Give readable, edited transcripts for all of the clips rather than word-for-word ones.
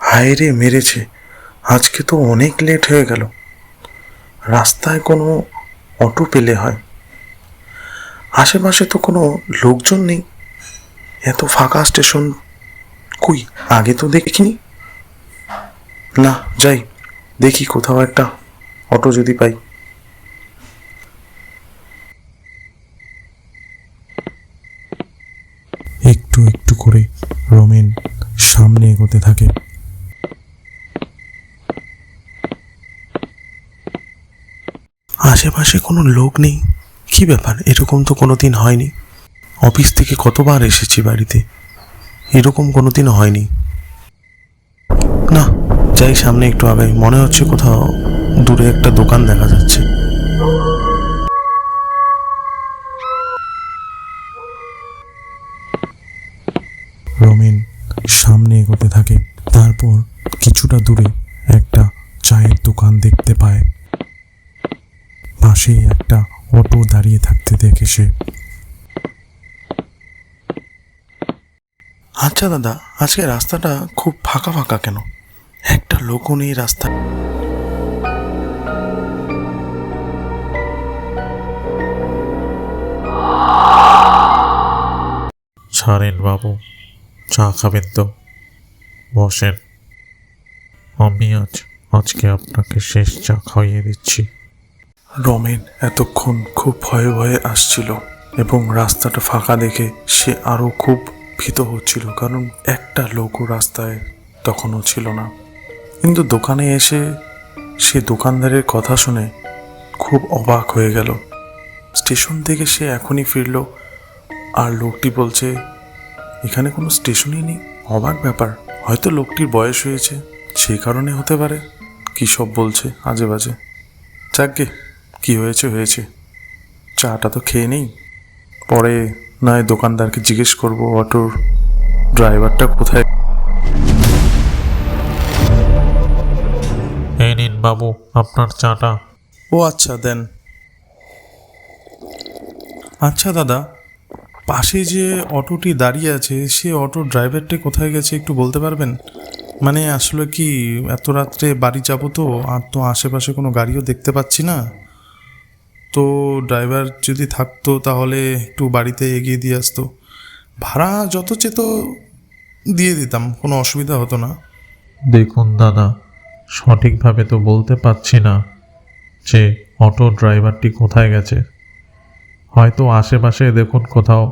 হায় রে মেরেছে, আজকে তো অনেক লেট হয়ে গেল। রাস্তায় কোনো অটো পেলে হয়। আশেপাশে তো কোনো লোকজন নেই। এত ফাঁকা স্টেশন, কই আগে তো দেখিনি। না, যাই দেখি কোথাও একটা অটো যদি পাই। একটু একটু করে রমেন সামনে এগোতে থাকে। আশেপাশে কোনো লোক নেই। কি ব্যাপার, এরকম তো কোনোদিন হয়নি। অফিস থেকে কতবার এসেছি বাড়িতে, এরকম কোনোদিনও হয়নি। না, যাই সামনে একটু আগাই, মনে হচ্ছে কোথাও দূরে একটা দোকান দেখা যাচ্ছে। রমেন সামনে এগোতে থাকে। তারপর কিছুটা দূরে একটা চায়ের দোকান দেখতে পায়। পাশেই একটা অটো দাঁড়িয়ে থাকতে দেখে সে। আচ্ছা দাদা, আজকে রাস্তাটা খুব ফাঁকা ফাঁকা কেন? একটা লোকও নেই রাস্তা। ছাড়েন বাবু, চা খাবেন তো? বসেন, আমি আজকে আপনাকে শেষ চা খাইয়ে দিচ্ছি। রমেন এতক্ষণ খুব ভয়ে ভয়ে আসছিল এবং রাস্তাটা ফাঁকা দেখে সে আরও খুব ভীত হচ্ছিল, কারণ একটা লোকও রাস্তায় তখনও ছিল না। কিন্তু দোকানে এসে সে দোকানদারের কথা শুনে খুব অবাক হয়ে গেল। স্টেশন থেকে সে এখনই ফিরল, আর লোকটি বলছে এখানে কোনো স্টেশনই নেই। অবাক ব্যাপার, হয়তো লোকটির বয়স হয়েছে, সেই কারণে হতে পারে। কী সব বলছে আজে বাজে। যাকগে, কি হয়েছে হয়েছে, চাটা তো খেয়ে নেই, পরে নয় দোকানদারকে জিজ্ঞেস করব অটোর ড্রাইভারটা কোথায়। এই নিন বাবু আপনার চাটা। ও আচ্ছা, দেন। আচ্ছা দাদা, পাশে যে অটোটি দাঁড়িয়ে আছে সে অটোর ড্রাইভারটি কোথায় গেছে একটু বলতে পারবেন? মানে আসলে কি, এত রাত্রে বাড়ি যাব তো, আর তো আশেপাশে কোনো গাড়িও দেখতে পাচ্ছি না। তো ড্রাইভার যদি থাকতো তাহলে একটু বাড়িতে এগিয়ে দিয়ে আসতো। ভাড়া যত চেত দিয়ে দিতাম, কোনো অসুবিধা হতো না। দেখুন দাদা, সঠিকভাবে তো বলতে পারছি না যে অটো ড্রাইভারটি কোথায় গেছে। হয়তো আশেপাশে দেখুন কোথাও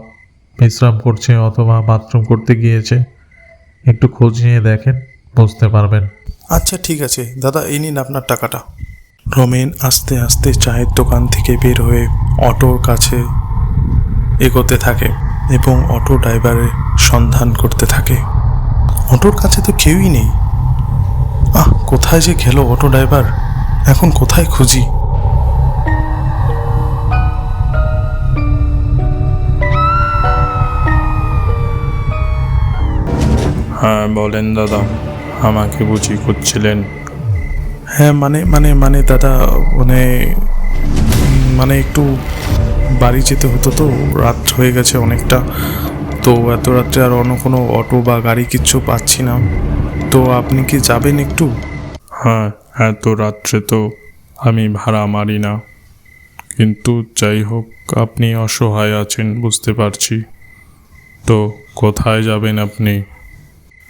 বিশ্রাম করছে অথবা বাথরুম করতে গিয়েছে। একটু খোঁজ নিয়ে দেখেন, বুঝতে পারবেন। আচ্ছা ঠিক আছে দাদা, এই নিন আপনার টাকাটা। রমেন আস্তে আস্তে চায়ের দোকান থেকে বের হয়ে অটোর কাছে এগোতে থাকে এবং অটো ড্রাইভারের সন্ধান করতে থাকে। অটোর কাছে তো কেউই নেই। কোথায় যে গেল অটো ড্রাইভার, এখন কোথায় খুঁজি? হ্যাঁ বলেন দাদা, আমাকে বুঝি করছিলেন? হ্যাঁ মানে মানে মানে দাদা, মানে মানে একটু বাড়ি যেতে হতো, তো রাত হয়ে গেছে অনেকটা। তো এত রাত্রে আর অন্য কোনো অটো বা গাড়ি কিচ্ছু পাচ্ছি না। তো আপনি কি যাবেন একটু? হ্যাঁ, এত রাত্রে তো আমি ভাড়া মারি না, কিন্তু যাই হোক আপনি অসহায় আছেন বুঝতে পারছি। তো কোথায় যাবেন আপনি?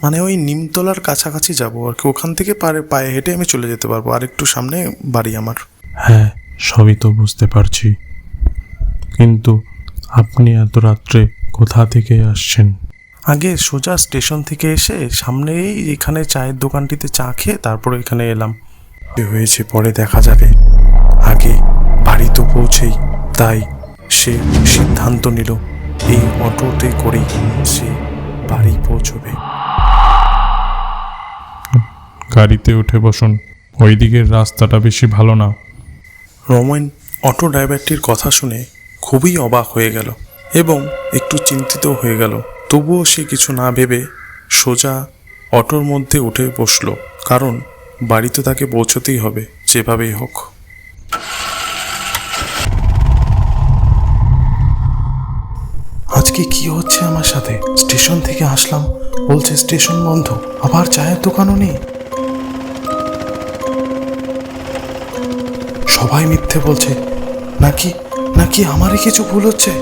মানে ওই নিমতলার কাছাকাছি যাবো আর কি, ওখান থেকে পায়ে হেঁটে আমি চলে যেতে পারবো, আর একটু সামনে বাড়ি আমার। হ্যাঁ, সবই তো বুঝতে পারছি, কিন্তু আপনি এত রাত্রে কোথা থেকে আসছেন? আগে সোজা স্টেশন থেকে এসে সামনেই এখানে চায়ের দোকানটিতে চা খেয়ে তারপর এখানে এলাম। কি হয়েছে পরে দেখা যাবে, আগে বাড়ি তো পৌঁছেই। তাই সে সিদ্ধান্ত নিল এই অটোতে করেই সে বাড়ি পৌঁছবে। গাড়িতে উঠে বসুন, ওই দিকের রাস্তাটা বেশি ভালো না। রমেন অটো ড্রাইভারটির কথা শুনে খুবই অবাক হয়ে গেল এবং একটু চিন্তিত হয়ে গেল। তবুও সে কিছু না ভেবে সোজা অটোর মধ্যে উঠে বসলো, কারণ বাড়িতে তাকে পৌঁছতেই হবে যেভাবেই হোক। আজকে কি হচ্ছে আমার সাথে? স্টেশন থেকে আসলাম, বলছে স্টেশন বন্ধ, আবার চায়ের দোকানও নেই। সবাই মিথ্যে বলছে, নাকি নাকি আমারই কিছু ভুল হচ্ছে?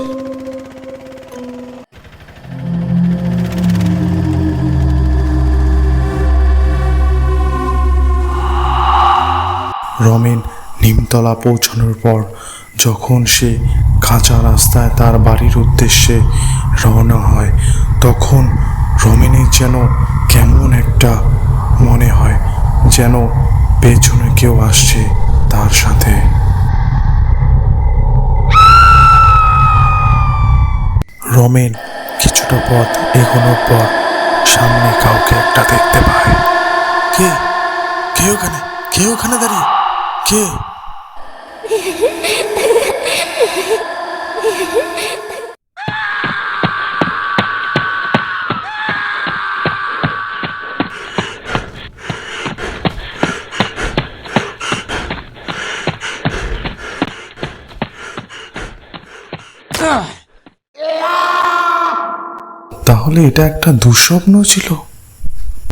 রমেন নিমতলা পৌঁছানোর পর যখন সে কাঁচা রাস্তায় তার বাড়ির উদ্দেশ্যে রওনা হয়, তখন রমেনের যেন কেমন একটা মনে হয়, যেন পেছনে কেউ আসছে তার সাথে। রমেন কিছুটা পথ এগোনোর পর সামনে কাউকে একটা দেখতে পায়। কে কে ওখানে? কে ওখানে দাঁড়িয়ে? কে? তাহলে এটা একটা দুঃস্বপ্ন ছিল।